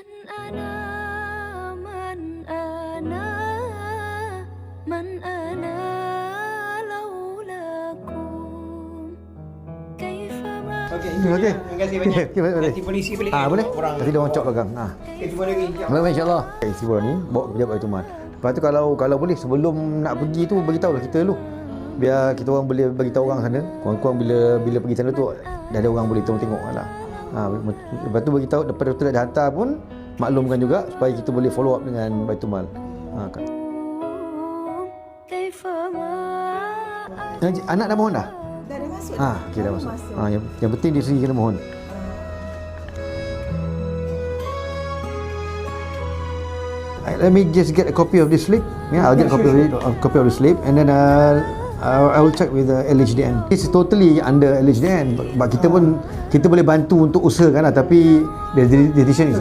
من أنا من أنا من أنا لولاكم كيفما Okey. Okey. Terima kasih banyak. Okey, boleh. Nanti polisi boleh. Boleh. Orang. Tadi dia orang cop belakang. Okey, jumpa lagi. Baik, insya-Allah. Istimewa ni bawa ke pejabat Baitul Mal. Lepas tu kalau boleh sebelum nak pergi tu beritahulah kita dulu. Biar kita orang boleh beritahu orang sana. Kurang-kurang bila pergi sana tu dah ada orang boleh tengok-lah. Lepas tu beritahu lepas tu dah hantar pun maklumkan juga supaya kita boleh follow up dengan Baitul Mal. كيفما Anak dah mohon dah? Dah masuk. Okey dah masuk. Yang penting dia sendiri kena mohon. Let me just get a copy of this slip. I'll get a copy of the slip, and then I will check with the LHDN. This is totally under LHDN. But kita boleh bantu untuk usahakan lah, tapi the decision is there.